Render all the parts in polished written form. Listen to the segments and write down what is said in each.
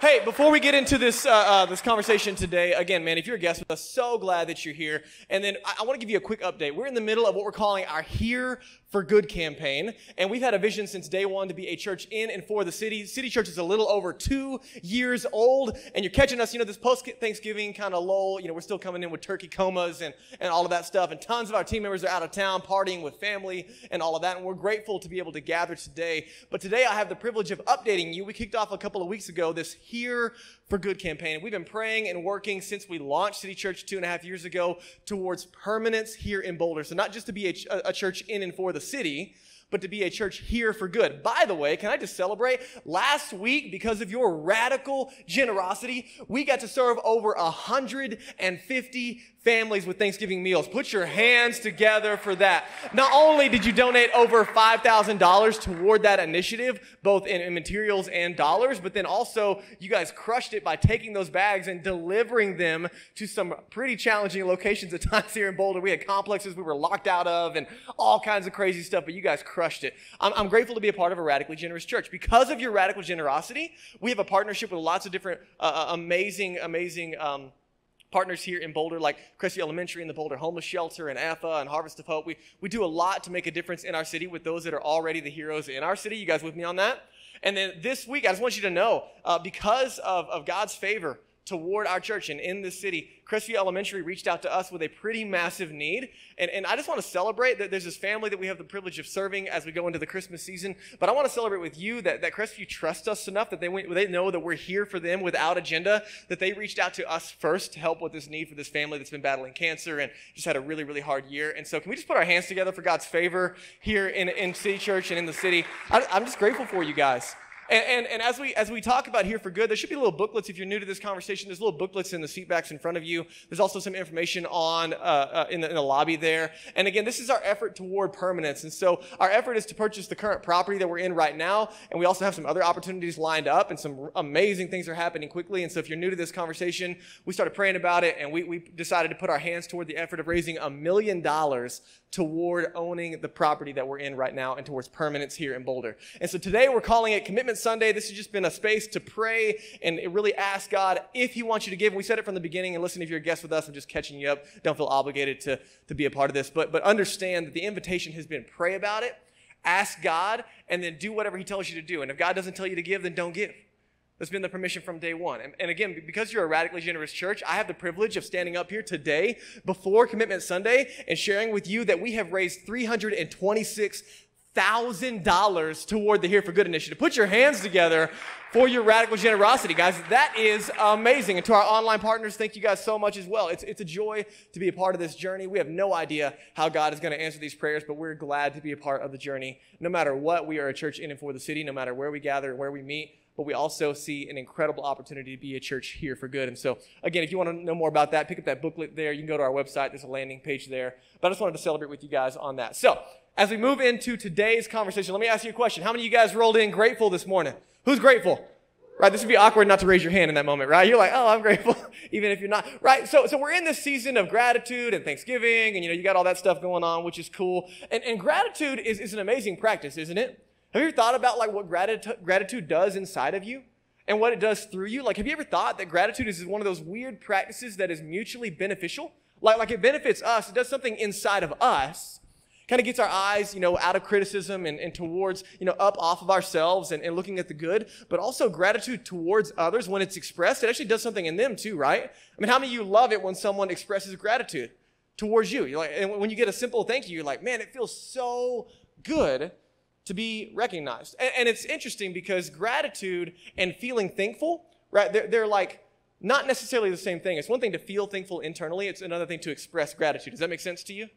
Hey, before we get into this this conversation today, again, man, if you're a guest with us, so glad that you're here. And then I want to give you a quick update. We're in the middle of what we're calling our Here for Good campaign, and we've had a vision since day one to be a church in and for the city. City Church is a little over 2 years old, and you're catching us, this post-Thanksgiving kind of lull. We're still coming in with turkey comas and all of that stuff, and tons of our team members are out of town partying with family and all of that, and we're grateful to be able to gather today. But today I have the privilege of updating you. We kicked off a couple of weeks ago this Here for Good campaign. We've been praying and working since we launched City Church 2.5 years ago towards permanence here in Boulder. So not just to be a church in and for the city, but to be a church here for good. By the way, can I just celebrate? Last week, because of your radical generosity, we got to serve over 150 families with Thanksgiving meals. Put your hands together for that. Not only did you donate over $5,000 toward that initiative, both in materials and dollars, but then also you guys crushed it by taking those bags and delivering them to some pretty challenging locations at times here in Boulder. We had complexes we were locked out of and all kinds of crazy stuff, but you guys crushed it. I'm grateful to be a part of a radically generous church. Because of your radical generosity, we have a partnership with lots of different amazing partners here in Boulder, like Crestview Elementary and the Boulder Homeless Shelter and AFA and Harvest of Hope. We do a lot to make a difference in our city with those that are already the heroes in our city. You guys with me on that? And then this week, I just want you to know, because of God's favor toward our church and in this city, Crestview Elementary reached out to us with a pretty massive need. And I just want to celebrate that there's this family that we have the privilege of serving as we go into the Christmas season. But I want to celebrate with you that Crestview trusts us enough that they know that we're here for them without agenda, that they reached out to us first to help with this need for this family that's been battling cancer and just had a really, really hard year. And so can we just put our hands together for God's favor here in City Church and in the city? I'm just grateful for you guys. And as we talk about Here for Good, there should be little booklets. If you're new to this conversation, there's little booklets in the seat backs in front of you. There's also some information on in the lobby there. And again, this is our effort toward permanence. And so our effort is to purchase the current property that we're in right now. And we also have some other opportunities lined up, and some amazing things are happening quickly. And so if you're new to this conversation, we started praying about it, and we decided to put our hands toward the effort of raising $1 million toward owning the property that we're in right now and towards permanence here in Boulder. And so today we're calling it Commitment Sunday. This has just been a space to pray and really ask God if He wants you to give. We said it from the beginning, and listen, if you're a guest with us, I'm just catching you up. Don't feel obligated to be a part of this, but understand that the invitation has been pray about it, ask God, and then do whatever He tells you to do. And if God doesn't tell you to give, then don't give. That's been the permission from day one. And again, because you're a radically generous church, I have the privilege of standing up here today before Commitment Sunday and sharing with you that we have raised $326,000 toward the Here for Good initiative. Put your hands together for your radical generosity, guys. That is amazing. And to our online partners, thank you guys so much as well. It's a joy to be a part of this journey. We have no idea how God is going to answer these prayers, but we're glad to be a part of the journey. No matter what, we are a church in and for the city, no matter where we gather and where we meet. But we also see an incredible opportunity to be a church here for good. And so, again, if you want to know more about that, pick up that booklet there. You can go to our website. There's a landing page there. But I just wanted to celebrate with you guys on that. So, as we move into today's conversation, let me ask you a question. How many of you guys rolled in grateful this morning? Who's grateful? Right, this would be awkward not to raise your hand in that moment, right? You're like, oh, I'm grateful, even if you're not. Right, so we're in this season of gratitude and Thanksgiving, and you got all that stuff going on, which is cool. And gratitude is an amazing practice, isn't it? Have you ever thought about what gratitude does inside of you and what it does through you? Have you ever thought that gratitude is one of those weird practices that is mutually beneficial? Like it benefits us. It does something inside of us, kind of gets our eyes, out of criticism and towards, up off of ourselves and looking at the good. But also gratitude towards others, when it's expressed, it actually does something in them too, right? I mean, how many of you love it when someone expresses gratitude towards you? And when you get a simple thank you, you're like, man, it feels so good to be recognized. And it's interesting because gratitude and feeling thankful, right, they're not necessarily the same thing. It's one thing to feel thankful internally. It's another thing to express gratitude. Does that make sense to you?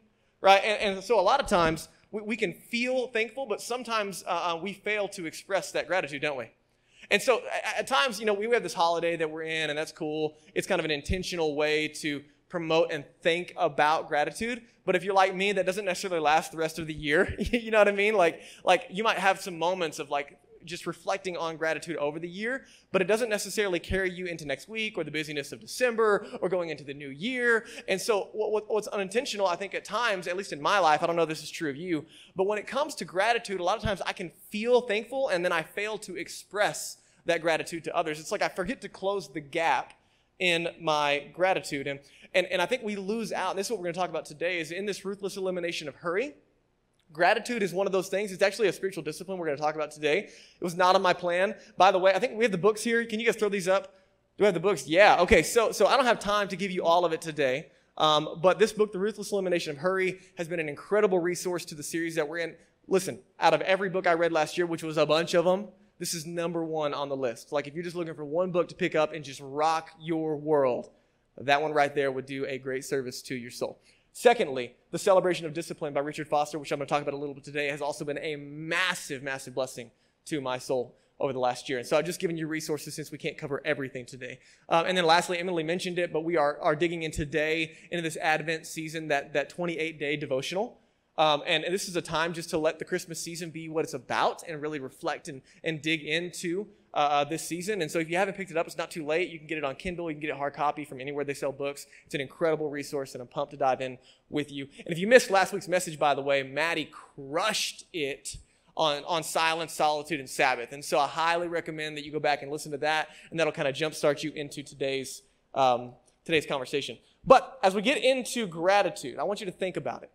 Right? And so a lot of times we can feel thankful, but sometimes we fail to express that gratitude, don't we? And so at times, we have this holiday that we're in, and that's cool. It's kind of an intentional way to promote and think about gratitude. But if you're like me, that doesn't necessarily last the rest of the year. You know what I mean? Like you might have some moments of just reflecting on gratitude over the year, but it doesn't necessarily carry you into next week or the busyness of December or going into the new year. And so what's unintentional, I think at times, at least in my life, I don't know if this is true of you, but when it comes to gratitude, a lot of times I can feel thankful and then I fail to express that gratitude to others. It's like I forget to close the gap in my gratitude. And I think we lose out, and this is what we're going to talk about today, is in this ruthless elimination of hurry. Gratitude is one of those things. It's actually a spiritual discipline we're going to talk about today. It was not on my plan. By the way, I think we have the books here. Can you guys throw these up? Do I have the books? Yeah. Okay, so I don't have time to give you all of it today. But this book, The Ruthless Elimination of Hurry, has been an incredible resource to the series that we're in. Listen, out of every book I read last year, which was a bunch of them, this is number one on the list. Like if you're just looking for one book to pick up and just rock your world, that one right there would do a great service to your soul. Secondly, The Celebration of Discipline by Richard Foster, which I'm going to talk about a little bit today, has also been a massive, massive blessing to my soul over the last year. And so I've just given you resources since we can't cover everything today. And then lastly, Emily mentioned it, but we are digging in today into this Advent season, that 28-day devotional. And this is a time just to let the Christmas season be what it's about and really reflect and dig into this season. And so if you haven't picked it up, it's not too late. You can get it on Kindle. You can get it hard copy from anywhere they sell books. It's an incredible resource, and I'm pumped to dive in with you. And if you missed last week's message, by the way, Maddie crushed it on silence, solitude, and Sabbath. And so I highly recommend that you go back and listen to that, and that'll kind of jumpstart you into today's conversation. But as we get into gratitude, I want you to think about it.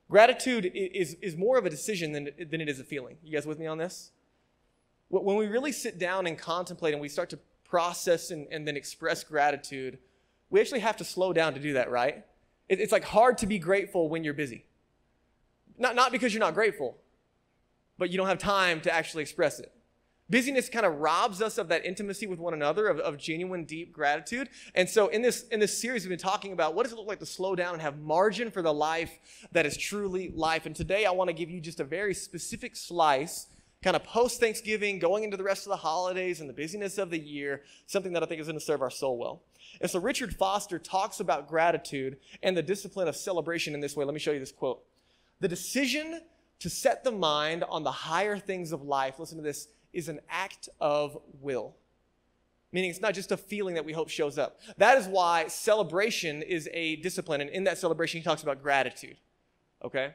Gratitude is more of a decision than it is a feeling. You guys with me on this? When we really sit down and contemplate and we start to process and then express gratitude, we actually have to slow down to do that, right? It's like hard to be grateful when you're busy. Not because you're not grateful, but you don't have time to actually express it. Busyness kind of robs us of that intimacy with one another, of genuine, deep gratitude. And so in this series, we've been talking about what does it look like to slow down and have margin for the life that is truly life. And today I want to give you just a very specific slice, kind of post-Thanksgiving, going into the rest of the holidays and the busyness of the year, something that I think is going to serve our soul well. And so Richard Foster talks about gratitude and the discipline of celebration in this way. Let me show you this quote. The decision to set the mind on the higher things of life, listen to this, is an act of will. Meaning it's not just a feeling that we hope shows up. That is why celebration is a discipline. And in that celebration, he talks about gratitude. Okay?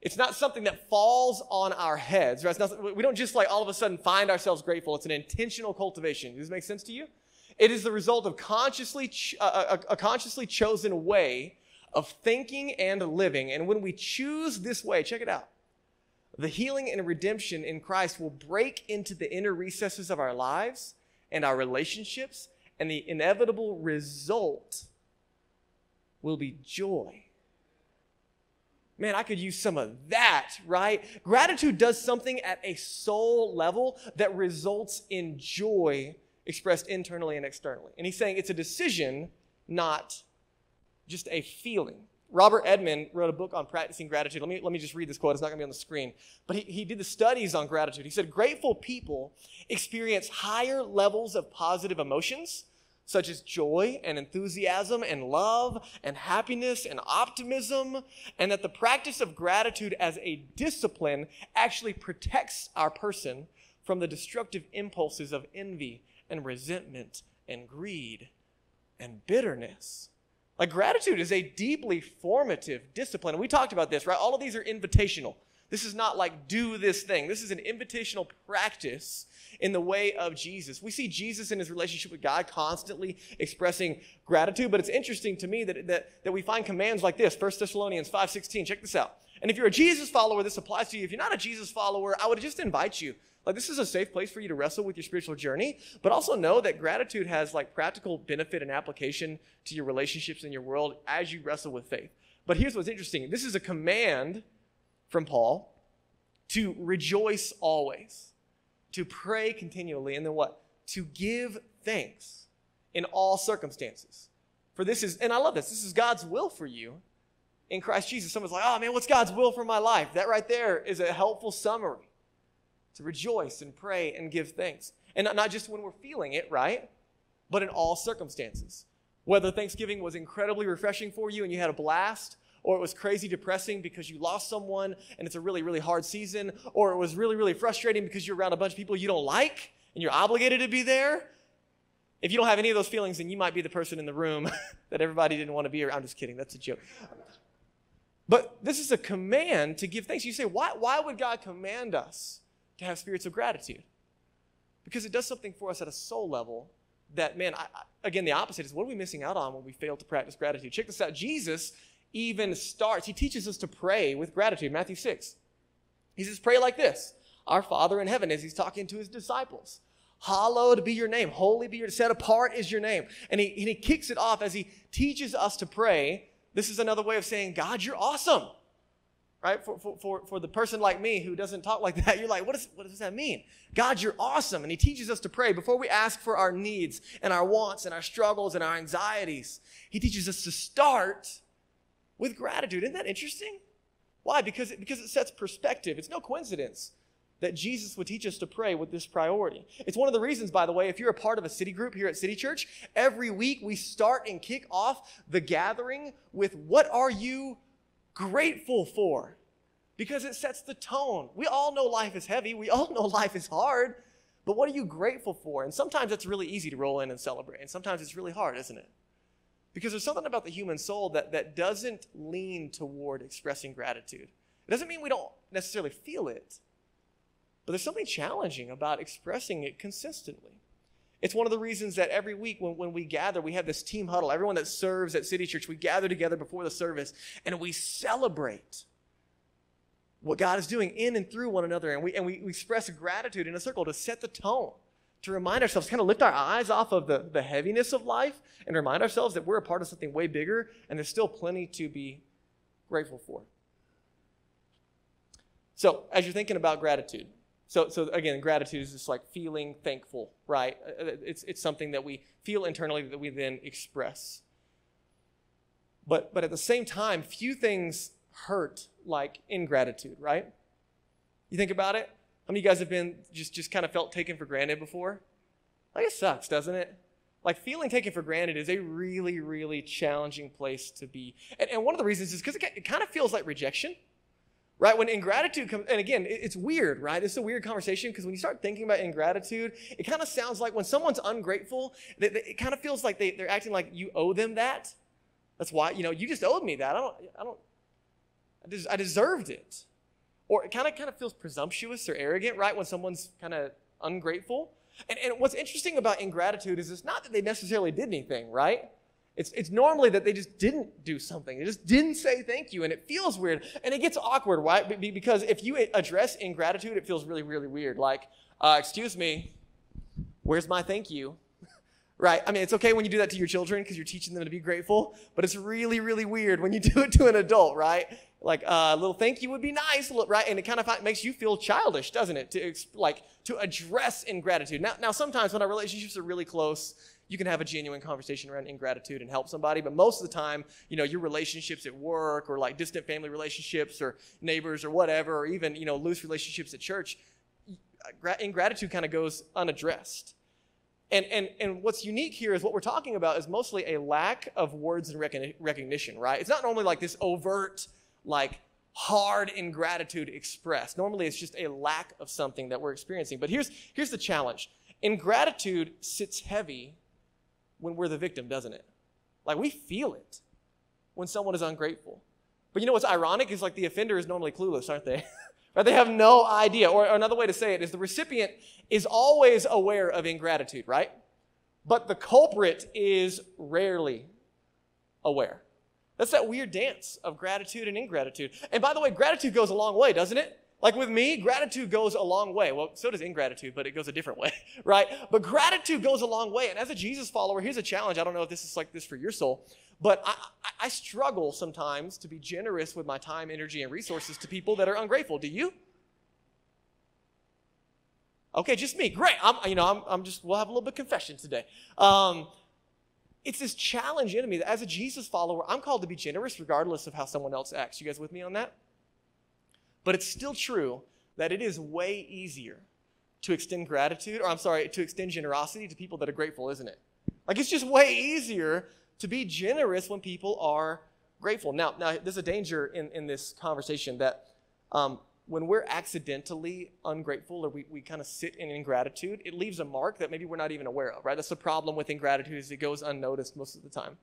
It's not something that falls on our heads. Right? We don't just like all of a sudden find ourselves grateful. It's an intentional cultivation. Does this make sense to you? It is the result of a consciously chosen way of thinking and living. And when we choose this way, check it out. The healing and redemption in Christ will break into the inner recesses of our lives and our relationships, and the inevitable result will be joy. Man, I could use some of that, right? Gratitude does something at a soul level that results in joy expressed internally and externally. And he's saying it's a decision, not just a feeling. Robert Edmond wrote a book on practicing gratitude. Let me just read this quote. It's not going to be on the screen. But he did the studies on gratitude. He said, grateful people experience higher levels of positive emotions, such as joy and enthusiasm and love and happiness and optimism, and that the practice of gratitude as a discipline actually protects our person from the destructive impulses of envy and resentment and greed and bitterness. Like gratitude is a deeply formative discipline. And we talked about this, right? All of these are invitational. This is not like do this thing. This is an invitational practice in the way of Jesus. We see Jesus in his relationship with God constantly expressing gratitude, but it's interesting to me that we find commands like this. 1 Thessalonians 5:16, check this out. And if you're a Jesus follower, this applies to you. If you're not a Jesus follower, I would just invite you. Like this is a safe place for you to wrestle with your spiritual journey, but also know that gratitude has like practical benefit and application to your relationships in your world as you wrestle with faith. But here's what's interesting. This is a command from Paul to rejoice always, to pray continually, and then what? To give thanks in all circumstances. For this is, and I love this is God's will for you in Christ Jesus. Someone's like, oh man, what's God's will for my life? That right there is a helpful summary. To rejoice and pray and give thanks. And not just when we're feeling it, right? But in all circumstances. Whether Thanksgiving was incredibly refreshing for you and you had a blast, or it was crazy depressing because you lost someone and it's a really, really hard season, or it was really, really frustrating because you're around a bunch of people you don't like and you're obligated to be there. If you don't have any of those feelings, then you might be the person in the room that everybody didn't want to be around. I'm just kidding. That's a joke. But this is a command to give thanks. You say, why would God command us to have spirits of gratitude? Because it does something for us at a soul level that, man, again, the opposite is what are we missing out on when we fail to practice gratitude? Check this out. Jesus even he teaches us to pray with gratitude. Matthew 6. He says, pray like this. Our Father in heaven, as he's talking to his disciples. Hallowed be your name. Holy be your, set apart is your name. And he kicks it off as he teaches us to pray. This is another way of saying, God, you're awesome. Right? For the person like me who doesn't talk like that, you're like, what does that mean? God, you're awesome. And he teaches us to pray before we ask for our needs and our wants and our struggles and our anxieties. He teaches us to start with gratitude. Isn't that interesting? Why? Because it sets perspective. It's no coincidence that Jesus would teach us to pray with this priority. It's one of the reasons, by the way, if you're a part of a city group here at City Church, every week we start and kick off the gathering with what are you grateful for? Because it sets the tone. We all know life is heavy. We all know life is hard. But what are you grateful for? And sometimes it's really easy to roll in and celebrate. And sometimes it's really hard, isn't it? Because there's something about the human soul that doesn't lean toward expressing gratitude. It doesn't mean we don't necessarily feel it. But there's something challenging about expressing it consistently. It's one of the reasons that every week when we gather, we have this team huddle. Everyone that serves at City Church, we gather together before the service and we celebrate what God is doing in and through one another. And we express gratitude in a circle to set the tone, to remind ourselves, kind of lift our eyes off of the heaviness of life and remind ourselves that we're a part of something way bigger and there's still plenty to be grateful for. So as you're thinking about gratitude, so again, gratitude is just like feeling thankful, right? It's something that we feel internally that we then express. But at the same time, few things hurt like ingratitude, right? You think about it? How many of you guys have been just kind of felt taken for granted before? Like it sucks, doesn't it? Like feeling taken for granted is a really, really challenging place to be. And one of the reasons is because it kind of feels like rejection. Right? When ingratitude comes, and again, it's weird, right? It's a weird conversation because when you start thinking about ingratitude, it kind of sounds like when someone's ungrateful, it kind of feels like they're acting like you owe them that. That's why, you just owed me that. I deserved it. Or it kind of feels presumptuous or arrogant, right? When someone's kind of ungrateful. And what's interesting about ingratitude is it's not that they necessarily did anything, right? It's normally that they just didn't do something. They just didn't say thank you, and it feels weird. And it gets awkward, right? Because if you address ingratitude, it feels really, really weird. Like, excuse me, where's my thank you? Right? I mean, it's okay when you do that to your children because you're teaching them to be grateful, but it's really, really weird when you do it to an adult, right? Like a little thank you would be nice, right? And it kind of makes you feel childish, doesn't it? To address ingratitude. Now, sometimes when our relationships are really close, you can have a genuine conversation around ingratitude and help somebody, but most of the time, your relationships at work or like distant family relationships or neighbors or whatever, or even, loose relationships at church, ingratitude kind of goes unaddressed. And what's unique here is what we're talking about is mostly a lack of words and recognition, right? It's not normally like this overt, like hard ingratitude expressed. Normally it's just a lack of something that we're experiencing. But here's the challenge. Ingratitude sits heavy when we're the victim, doesn't it? Like we feel it when someone is ungrateful. But what's ironic is like the offender is normally clueless, aren't they? Right? They have no idea. Or another way to say it is the recipient is always aware of ingratitude, right? But the culprit is rarely aware. That's that weird dance of gratitude and ingratitude. And by the way, gratitude goes a long way, doesn't it? Like with me, gratitude goes a long way. Well, so does ingratitude, but it goes a different way, right? But gratitude goes a long way. And as a Jesus follower, here's a challenge. I don't know if this is like this for your soul, but I struggle sometimes to be generous with my time, energy, and resources to people that are ungrateful. Do you? Okay, just me. Great. We'll have a little bit of confession today. It's this challenge in me that as a Jesus follower, I'm called to be generous regardless of how someone else acts. You guys with me on that? But it's still true that it is way easier to extend to extend generosity to people that are grateful, isn't it? Like it's just way easier to be generous when people are grateful. Now there's a danger in this conversation that when we're accidentally ungrateful or we kind of sit in ingratitude, it leaves a mark that maybe we're not even aware of, right? That's the problem with ingratitude is it goes unnoticed most of the time.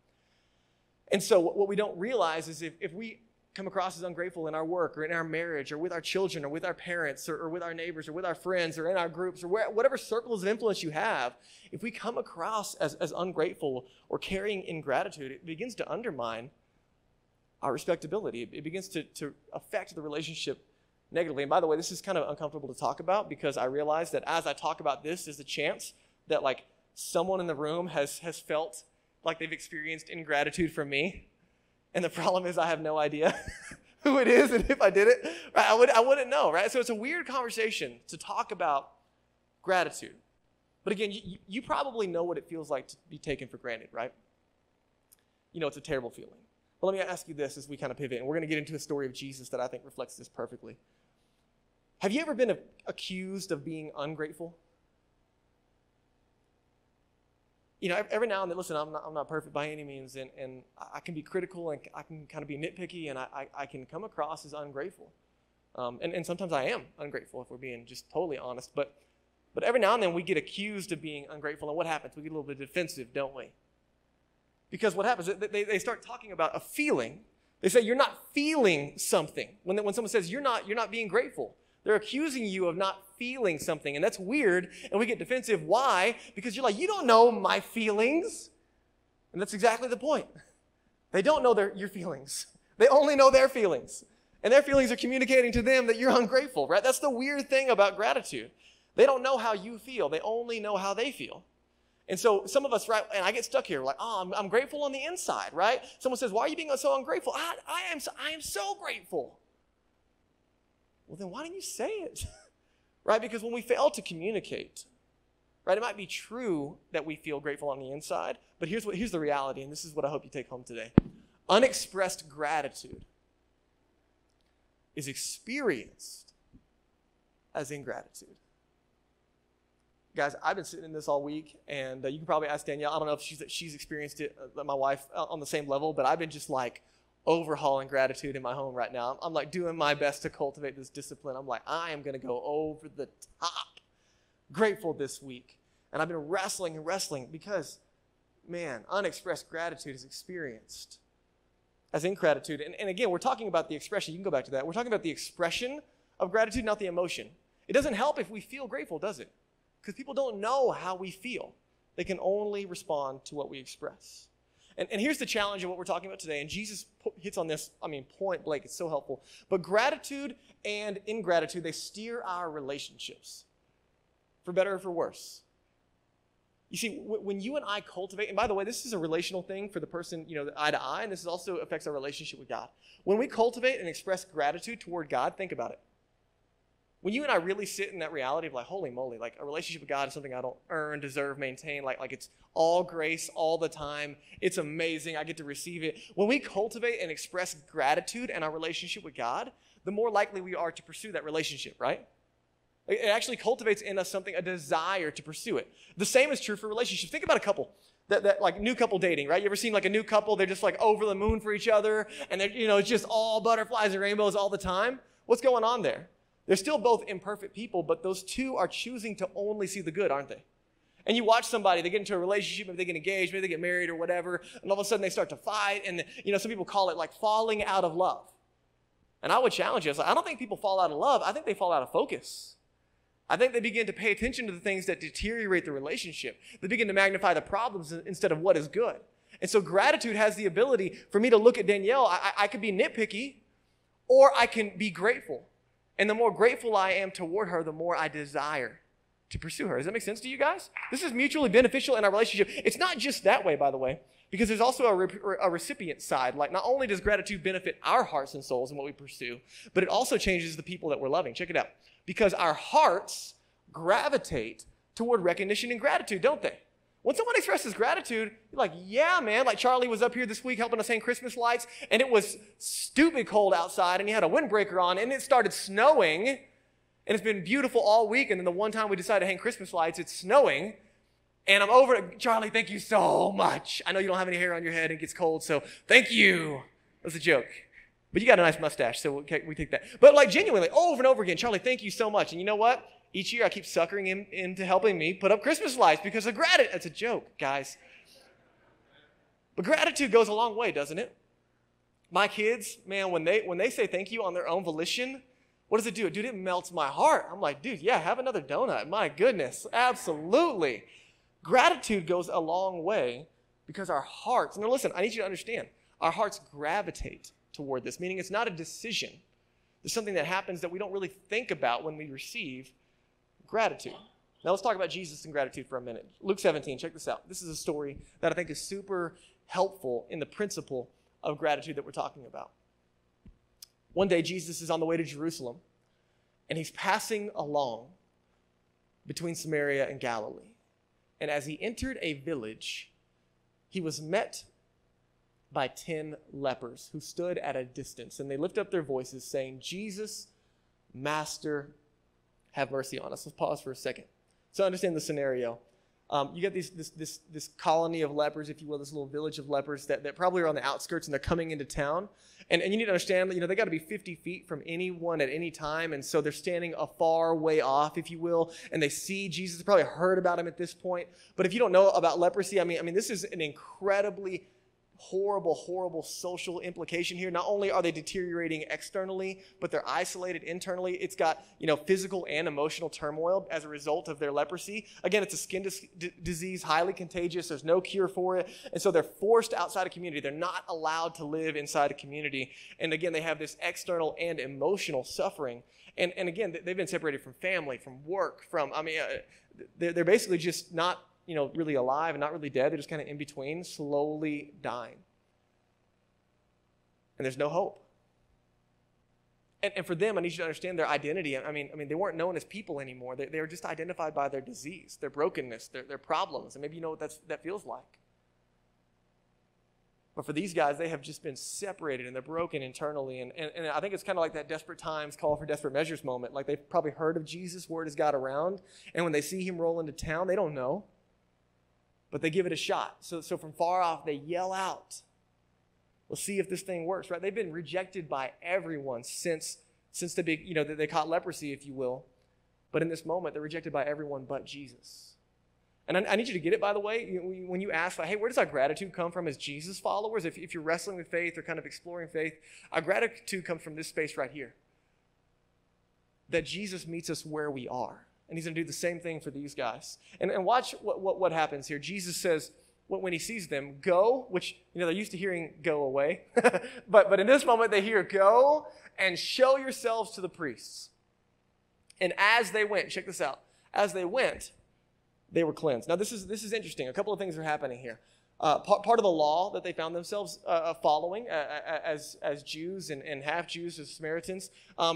And so what we don't realize is if we come across as ungrateful in our work or in our marriage or with our children or with our parents or with our neighbors or with our friends or in our groups or whatever circles of influence you have, if we come across as ungrateful or carrying ingratitude, it begins to undermine our respectability. It begins to affect the relationship negatively. And by the way, this is kind of uncomfortable to talk about because I realize that as I talk about this, there's a chance that like someone in the room has felt like they've experienced ingratitude from me. And the problem is I have no idea who it is, and if I did it, right, I wouldn't know, right? So it's a weird conversation to talk about gratitude. But again, you probably know what it feels like to be taken for granted, right? You know, it's a terrible feeling. But let me ask you this as we kind of pivot, and we're going to get into a story of Jesus that I think reflects this perfectly. Have you ever been accused of being ungrateful? You know, every now and then, listen, I'm not perfect by any means, and I can be critical, and I can kind of be nitpicky, and I can come across as ungrateful. And sometimes I am ungrateful, if we're being just totally honest. But every now and then we get accused of being ungrateful, and what happens? We get a little bit defensive, don't we? Because what happens, they start talking about a feeling. They say, you're not feeling something. When someone says, you're not being grateful, they're accusing you of not feeling something, and that's weird, and we get defensive. Why? Because you're like, you don't know my feelings. And that's exactly the point. They don't know your feelings. They only know their feelings. And their feelings are communicating to them that you're ungrateful, right? That's the weird thing about gratitude. They don't know how you feel. They only know how they feel. And so some of us, right, and I get stuck here, like, oh, I'm grateful on the inside, right? Someone says, why are you being so ungrateful? I am so grateful. Well, then why didn't you say it? Right? Because when we fail to communicate, right, it might be true that we feel grateful on the inside, but here's the reality, and this is what I hope you take home today. Unexpressed gratitude is experienced as ingratitude. Guys, I've been sitting in this all week, and you can probably ask Danielle. I don't know if she's experienced it, my wife, on the same level, but I've been just like overhauling gratitude in my home right now. I'm like doing my best to cultivate this discipline. I'm like, I am going to go over the top grateful this week. And I've been wrestling because, man, unexpressed gratitude is experienced as ingratitude. And again, we're talking about the expression. You can go back to that. We're talking about the expression of gratitude, not the emotion. It doesn't help if we feel grateful, does it? Because people don't know how we feel. They can only respond to what we express. And here's the challenge of what we're talking about today. And Jesus hits on this, point blank. It's so helpful. But gratitude and ingratitude, they steer our relationships, for better or for worse. You see, when you and I cultivate, and by the way, this is a relational thing for the person, eye to eye, and this also affects our relationship with God. When we cultivate and express gratitude toward God, think about it. When you and I really sit in that reality of like, holy moly, like a relationship with God is something I don't earn, deserve, maintain, like it's all grace all the time. It's amazing. I get to receive it. When we cultivate and express gratitude in our relationship with God, the more likely we are to pursue that relationship, right? It actually cultivates in us a desire to pursue it. The same is true for relationships. Think about a couple that like new couple dating, right? You ever seen like a new couple? They're just like over the moon for each other, and they're, it's just all butterflies and rainbows all the time. What's going on there? They're still both imperfect people, but those two are choosing to only see the good, aren't they? And you watch somebody, they get into a relationship, maybe they get engaged, maybe they get married or whatever, and all of a sudden they start to fight, and some people call it like falling out of love. And I would challenge you, I don't think people fall out of love, I think they fall out of focus. I think they begin to pay attention to the things that deteriorate the relationship. They begin to magnify the problems instead of what is good. And so gratitude has the ability for me to look at Danielle, I could be nitpicky, or I can be grateful. And the more grateful I am toward her, the more I desire to pursue her. Does that make sense to you guys? This is mutually beneficial in our relationship. It's not just that way, by the way, because there's also a recipient side. Like, not only does gratitude benefit our hearts and souls in what we pursue, but it also changes the people that we're loving. Check it out. Because our hearts gravitate toward recognition and gratitude, don't they? When someone expresses gratitude, you're like, yeah, man. Like Charlie was up here this week helping us hang Christmas lights, and it was stupid cold outside, and he had a windbreaker on, and it started snowing, and it's been beautiful all week, and then the one time we decided to hang Christmas lights, it's snowing, and I'm over it. Charlie, thank you so much. I know you don't have any hair on your head and it gets cold, so thank you. That was a joke. But you got a nice mustache, so we take that. But like genuinely, over and over again, Charlie, thank you so much. And you know what? Each year I keep suckering him into helping me put up Christmas lights because of gratitude. That's a joke, guys. But gratitude goes a long way, doesn't it? My kids, man, when they say thank you on their own volition, what does it do? Dude, it melts my heart. I'm like, dude, yeah, have another donut. My goodness, absolutely. Gratitude goes a long way because our hearts, now listen, I need you to understand, our hearts gravitate toward this, meaning it's not a decision. It's something that happens that we don't really think about when we receive gratitude. Now let's talk about Jesus and gratitude for a minute. Luke 17, check this out. This is a story that I think is super helpful in the principle of gratitude that we're talking about. One day, Jesus is on the way to Jerusalem, and he's passing along between Samaria and Galilee. And as he entered a village, he was met by 10 lepers who stood at a distance, and they lift up their voices saying, Jesus, Master, have mercy on us. Let's pause for a second. So understand the scenario. You got this colony of lepers, if you will, this little village of lepers that probably are on the outskirts, and they're coming into town. And you need to understand that, they got to be 50 feet from anyone at any time. And so they're standing a far way off, if you will, and they see Jesus. They probably heard about him at this point. But if you don't know about leprosy, I mean, this is an incredibly horrible social implication here. Not only are they deteriorating externally, but they're isolated internally. It's got, physical and emotional turmoil as a result of their leprosy. Again, it's a skin disease, highly contagious. There's no cure for it. And so they're forced outside of community. They're not allowed to live inside a community. And again, they have this external and emotional suffering. And again, they've been separated from family, from work, they're basically just not really alive and not really dead. They're just kind of in between, slowly dying. And there's no hope. And for them, I need you to understand their identity. I mean, they weren't known as people anymore. They were just identified by their disease, their brokenness, their problems. And maybe you know what that feels like. But for these guys, they have just been separated and they're broken internally. And I think it's kind of like that desperate times call for desperate measures moment. Like they've probably heard of Jesus, word has got around. And when they see him roll into town, they don't know. But they give it a shot. So from far off, they yell out. We'll see if this thing works, right? They've been rejected by everyone since they caught leprosy, if you will. But in this moment, they're rejected by everyone but Jesus. And I need you to get it, by the way. When you ask, hey, where does our gratitude come from as Jesus followers? If you're wrestling with faith or kind of exploring faith, our gratitude comes from this space right here. That Jesus meets us where we are. And he's going to do the same thing for these guys. And watch what happens here. Jesus says, when he sees them, go, which, they're used to hearing go away. but in this moment, they hear go and show yourselves to the priests. And as they went, check this out. As they went, they were cleansed. Now, this is interesting. A couple of things are happening here. Part of the law that they found themselves following as Jews and half-Jews as Samaritans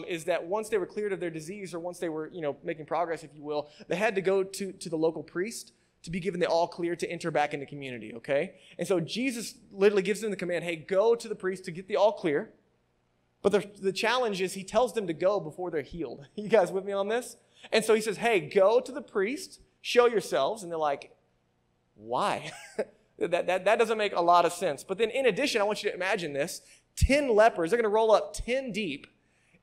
is that once they were cleared of their disease or once they were, making progress, if you will, they had to go to the local priest to be given the all clear to enter back into community, okay? And so Jesus literally gives them the command, hey, go to the priest to get the all clear. But the challenge is he tells them to go before they're healed. You guys with me on this? And so he says, hey, go to the priest, show yourselves. And they're like, why? That doesn't make a lot of sense. But then in addition, I want you to imagine this. 10 lepers, they're going to roll up 10 deep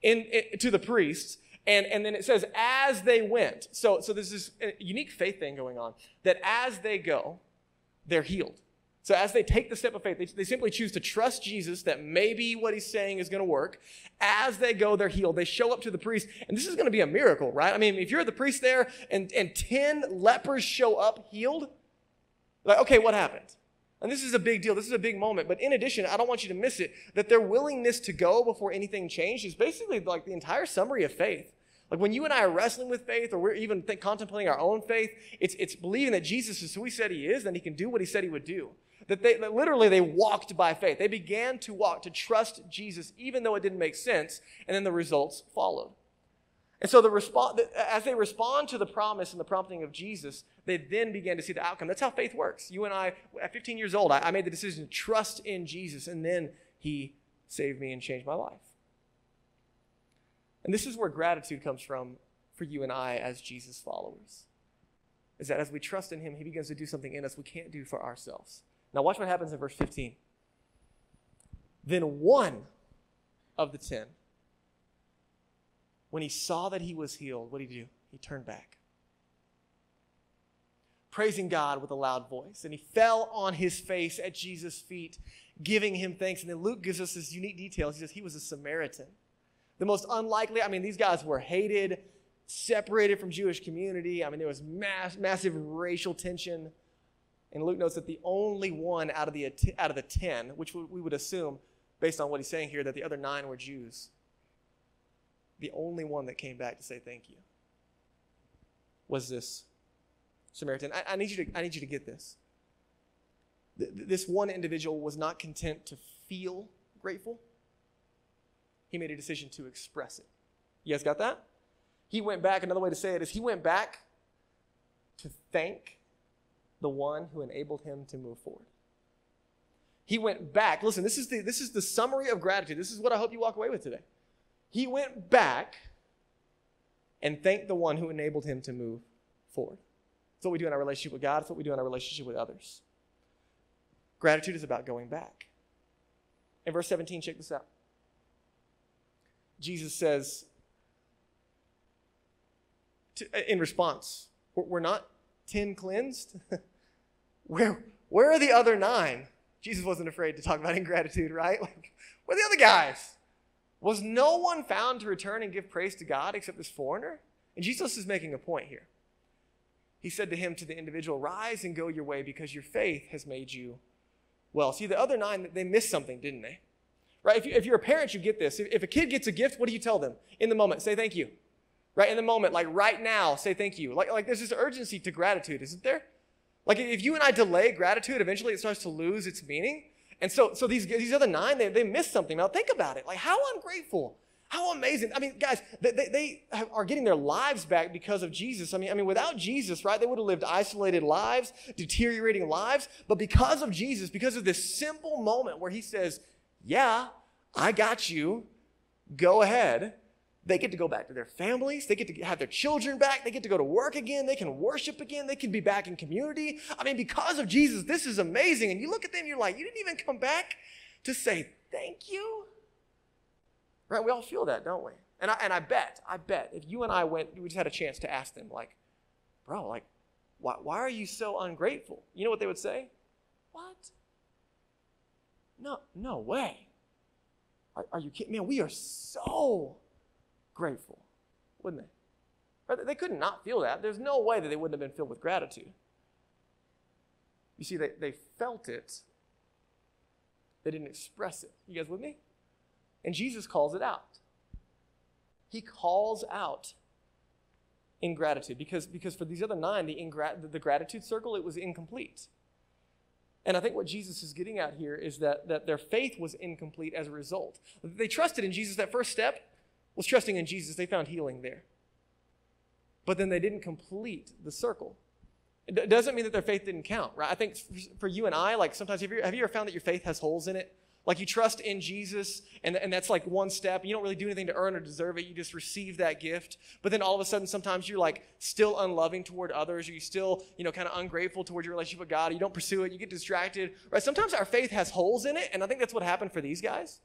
to the priest. And then it says, as they went. So there's this unique faith thing going on. That as they go, they're healed. So as they take the step of faith, they simply choose to trust Jesus that maybe what he's saying is going to work. As they go, they're healed. They show up to the priest. And this is going to be a miracle, right? I mean, if you're the priest there and 10 lepers show up healed, like, okay, what happened? And this is a big deal. This is a big moment. But in addition, I don't want you to miss it, that their willingness to go before anything changed is basically like the entire summary of faith. Like when you and I are wrestling with faith or we're even contemplating our own faith, it's believing that Jesus is who he said he is and he can do what he said he would do. That literally they walked by faith. They began to walk, to trust Jesus, even though it didn't make sense, and then the results followed. And so as they respond to the promise and the prompting of Jesus, they then began to see the outcome. That's how faith works. You and I, at 15 years old, I made the decision to trust in Jesus, and then he saved me and changed my life. And this is where gratitude comes from for you and I as Jesus followers. Is that as we trust in him, he begins to do something in us we can't do for ourselves. Now watch what happens in verse 15. Then one of the 10, when he saw that he was healed, what did he do? He turned back. praising God with a loud voice. And he fell on his face at Jesus' feet, giving him thanks. And then Luke gives us this unique detail. He says he was a Samaritan. The most unlikely, these guys were hated, separated from Jewish community. There was massive racial tension. And Luke notes that the only one out of the 10, which we would assume, based on what he's saying here, that the other 9 were Jews, the only one that came back to say thank you was this Samaritan. I need you to get this. This one individual was not content to feel grateful. He made a decision to express it. You guys got that? He went back. Another way to say it is he went back to thank the one who enabled him to move forward. He went back. Listen, this is the summary of gratitude. This is what I hope you walk away with today. He went back and thanked the one who enabled him to move forward. It's what we do in our relationship with God. It's what we do in our relationship with others. Gratitude is about going back. In verse 17, check this out. Jesus says, in response, we're not 10 cleansed? Where are the other 9? Jesus wasn't afraid to talk about ingratitude, right? Where are the other guys? Was no one found to return and give praise to God except this foreigner? And Jesus is making a point here. He said to him, to the individual, rise and go your way because your faith has made you well. See, the other 9, they missed something, didn't they? Right? If you're a parent, you get this. If a kid gets a gift, what do you tell them? In the moment, say thank you. Right? In the moment, like right now, say thank you. Like there's this urgency to gratitude, isn't there? Like if you and I delay gratitude, eventually it starts to lose its meaning. And so these other 9, they missed something. Now think about it. Like how ungrateful, how amazing. Guys, they are getting their lives back because of Jesus. Without Jesus, right, they would have lived isolated lives, deteriorating lives. But because of Jesus, because of this simple moment where he says, yeah, I got you, go ahead. They get to go back to their families. They get to have their children back. They get to go to work again. They can worship again. They can be back in community. Because of Jesus, this is amazing. And you look at them, you're like, you didn't even come back to say thank you? Right? We all feel that, don't we? And I bet if you and I we just had a chance to ask them, like, bro, like, why are you so ungrateful? You know what they would say? What? No way. Are you kidding? Man, we are so grateful, wouldn't they? Right? They could not feel that. There's no way that they wouldn't have been filled with gratitude. You see, they felt it. They didn't express it. You guys with me? And Jesus calls it out. He calls out ingratitude because for these other 9, the gratitude circle, it was incomplete. And I think what Jesus is getting at here is that their faith was incomplete as a result. They trusted in Jesus. That first step was trusting in Jesus. They found healing there. But then they didn't complete the circle. It doesn't mean that their faith didn't count, right? I think for you and I, like sometimes, have you ever found that your faith has holes in it? Like you trust in Jesus, and that's like one step. You don't really do anything to earn or deserve it. You just receive that gift. But then all of a sudden, sometimes you're like still unloving toward others. Or you still, kind of ungrateful toward your relationship with God. You don't pursue it. You get distracted, right? Sometimes our faith has holes in it, and I think that's what happened for these guys.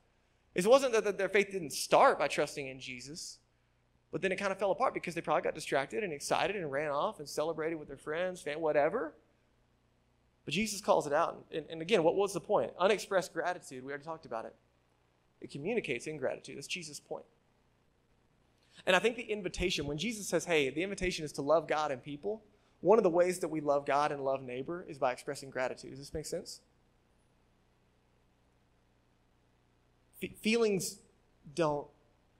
It wasn't that their faith didn't start by trusting in Jesus, but then it kind of fell apart because they probably got distracted and excited and ran off and celebrated with their friends, whatever. But Jesus calls it out. And again, what was the point? Unexpressed gratitude, we already talked about it. It communicates ingratitude. That's Jesus' point. And I think the invitation, when Jesus says, hey, the invitation is to love God and people, one of the ways that we love God and love neighbor is by expressing gratitude. Does this make sense? Feelings don't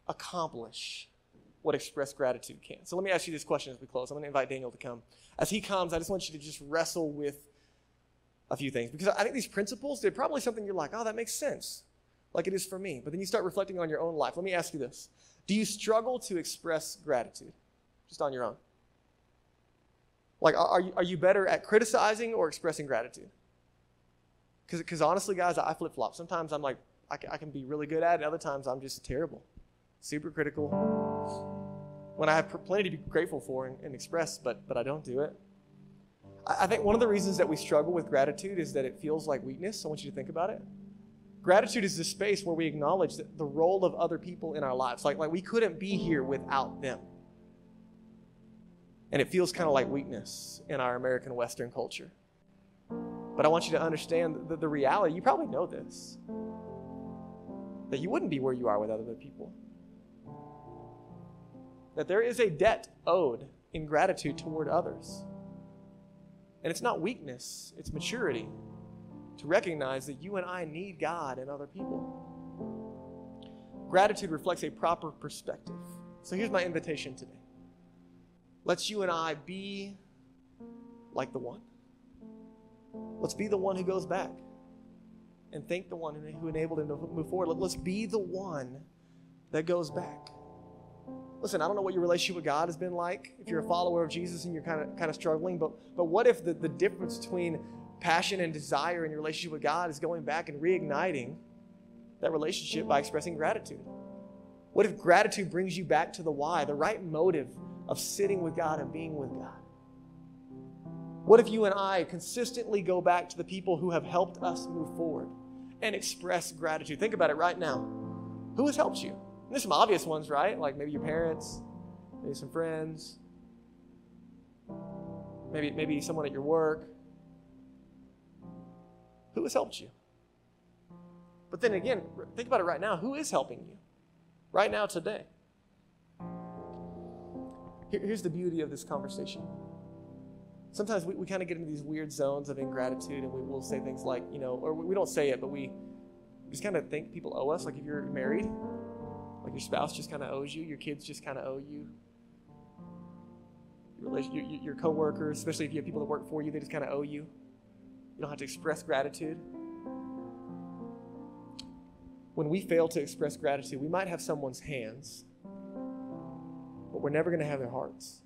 accomplish what expressed gratitude can. So let me ask you this question as we close. I'm going to invite Daniel to come. As he comes, I just want you to just wrestle with a few things. Because I think these principles, they're probably something you're like, oh, that makes sense. Like it is for me. But then you start reflecting on your own life. Let me ask you this. Do you struggle to express gratitude just on your own? Like, are you better at criticizing or expressing gratitude? Because honestly, guys, I flip-flop. Sometimes I'm like, I can be really good at it. Other times I'm just terrible. Super critical. When I have plenty to be grateful for and express, but I don't do it. I think one of the reasons that we struggle with gratitude is that it feels like weakness. I want you to think about it. Gratitude is this space where we acknowledge that the role of other people in our lives. Like we couldn't be here without them. And it feels kind of like weakness in our American Western culture. But I want you to understand the reality. You probably know this, that you wouldn't be where you are without other people. That there is a debt owed in gratitude toward others. And it's not weakness, it's maturity to recognize that you and I need God and other people. Gratitude reflects a proper perspective. So here's my invitation today. Let's you and I be like the one. Let's be the one who goes back and thank the one who enabled him to move forward. Let's be the one that goes back. Listen, I don't know what your relationship with God has been like. If you're a follower of Jesus and you're kind of struggling, but what if the difference between passion and desire in your relationship with God is going back and reigniting that relationship by expressing gratitude? What if gratitude brings you back to the why, the right motive of sitting with God and being with God? What if you and I consistently go back to the people who have helped us move forward and express gratitude? Think about it right now. Who has helped you? And there's some obvious ones, right? Like maybe your parents, maybe some friends, maybe someone at your work. Who has helped you? But then again, think about it right now. Who is helping you right now today? Here's the beauty of this conversation. Sometimes we kind of get into these weird zones of ingratitude, and we'll say things like, or we don't say it, but we just kind of think people owe us. Like if you're married, like your spouse just kind of owes you, your kids just kind of owe you. Your coworkers, especially if you have people that work for you, they just kind of owe you. You don't have to express gratitude. When we fail to express gratitude, we might have someone's hands, but we're never going to have their hearts.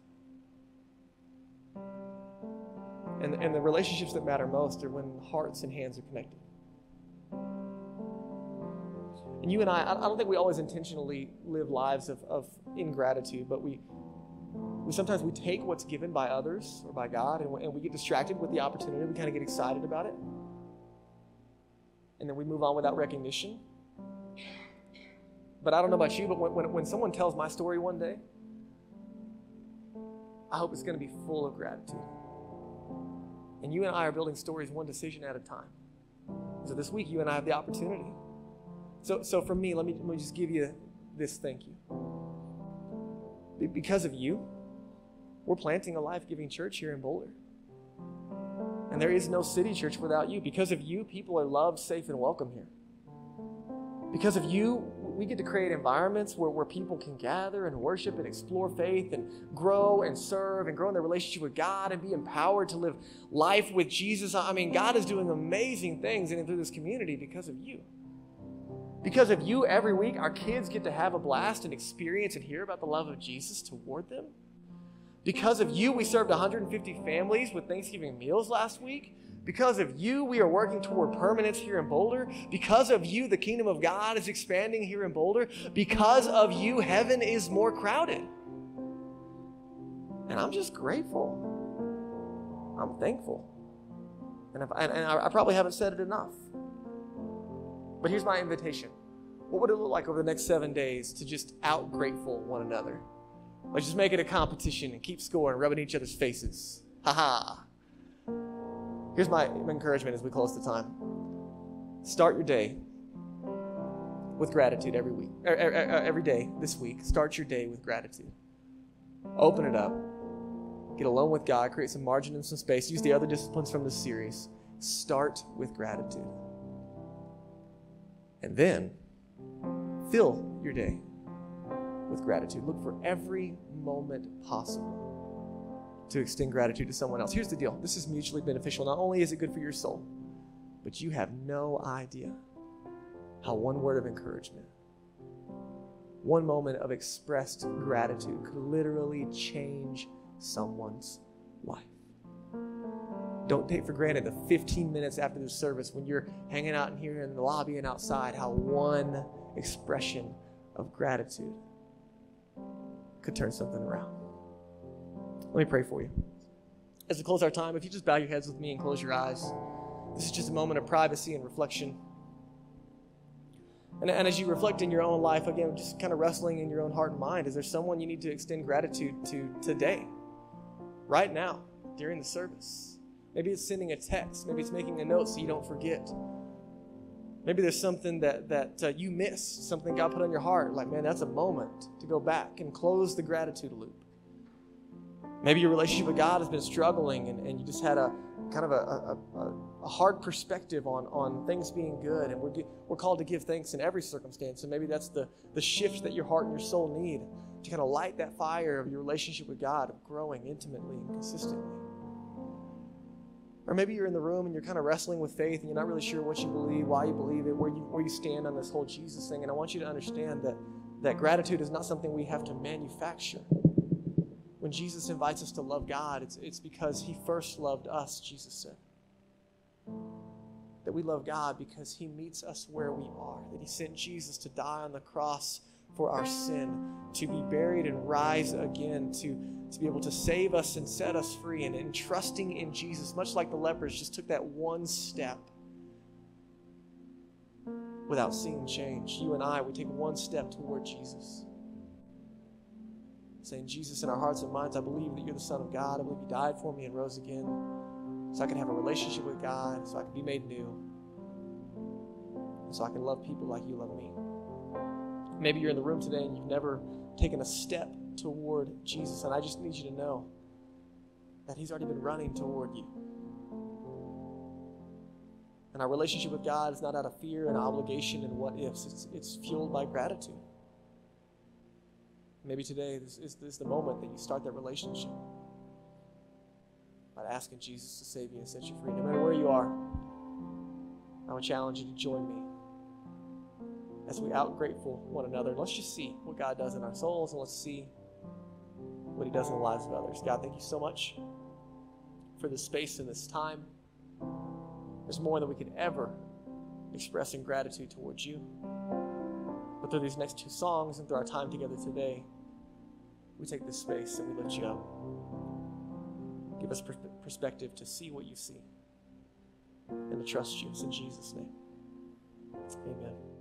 And the relationships that matter most are when hearts and hands are connected. And you and I don't think we always intentionally live lives of ingratitude, but we sometimes we take what's given by others or by God, and we get distracted with the opportunity. We kind of get excited about it. And then we move on without recognition. But I don't know about you, but when someone tells my story one day, I hope it's going to be full of gratitude. And you and I are building stories one decision at a time. So this week, you and I have the opportunity. So for me, let me just give you this thank you. Because of you, we're planting a life-giving church here in Boulder. And there is no city church without you. Because of you, people are loved, safe, and welcome here. Because of you, we get to create environments where people can gather and worship and explore faith and grow and serve and grow in their relationship with God and be empowered to live life with Jesus. I mean, God is doing amazing things in and through this community because of you. Because of you, every week, our kids get to have a blast and experience and hear about the love of Jesus toward them. Because of you, we served 150 families with Thanksgiving meals last week. Because of you, we are working toward permanence here in Boulder. Because of you, the kingdom of God is expanding here in Boulder. Because of you, heaven is more crowded. And I'm just grateful. I'm thankful. And I probably haven't said it enough. But here's my invitation. What would it look like over the next 7 days to just out-grateful one another? Let's just make it a competition and keep scoring, rubbing each other's faces. Ha-ha. Here's my encouragement as we close the time. Start your day with gratitude every week. Every day this week, start your day with gratitude. Open it up. Get alone with God. Create some margin and some space. Use the other disciplines from this series. Start with gratitude. And then fill your day with gratitude. Look for every moment possible to extend gratitude to someone else. Here's the deal. This is mutually beneficial. Not only is it good for your soul, but you have no idea how one word of encouragement, one moment of expressed gratitude could literally change someone's life. Don't take for granted the 15 minutes after the service when you're hanging out in here in the lobby and outside, how one expression of gratitude could turn something around. Let me pray for you. As we close our time, if you just bow your heads with me and close your eyes, this is just a moment of privacy and reflection. And as you reflect in your own life, again, just kind of wrestling in your own heart and mind, is there someone you need to extend gratitude to today? right now during the service. Maybe it's sending a text. Maybe it's making a note so you don't forget. Maybe there's something that you missed, something God put on your heart. Like, man, that's a moment to go back and close the gratitude loop. Maybe your relationship with God has been struggling and you just had a kind of a hard perspective on things being good. And we're called to give thanks in every circumstance. And maybe that's the shift that your heart and your soul need to kind of light that fire of your relationship with God, of growing intimately and consistently. Or maybe you're in the room and you're kind of wrestling with faith and you're not really sure what you believe, why you believe it, where you stand on this whole Jesus thing. And I want you to understand that gratitude is not something we have to manufacture. When Jesus invites us to love God, it's because he first loved us, Jesus said. That we love God because he meets us where we are. That he sent Jesus to die on the cross for our sin, to be buried and rise again, to be able to save us and set us free. And in trusting in Jesus, much like the lepers just took that one step without seeing change. You and I, we take one step toward Jesus. Saying, Jesus, in our hearts and minds, I believe that you're the Son of God. I believe you died for me and rose again so I can have a relationship with God, so I can be made new, and so I can love people like you love me. Maybe you're in the room today and you've never taken a step toward Jesus, and I just need you to know that he's already been running toward you. And our relationship with God is not out of fear and obligation and what ifs. It's fueled by gratitude. Maybe today this is the moment that you start that relationship by asking Jesus to save you and set you free. No matter where you are, I would challenge you to join me as we out-grateful one another. Let's just see what God does in our souls, and let's see what he does in the lives of others. God, thank you so much for this space and this time. There's more than we could ever express in gratitude towards you. But through these next two songs and through our time together today, we take this space and we lift you up. Give us perspective to see what you see and to trust you. It's in Jesus' name. Amen.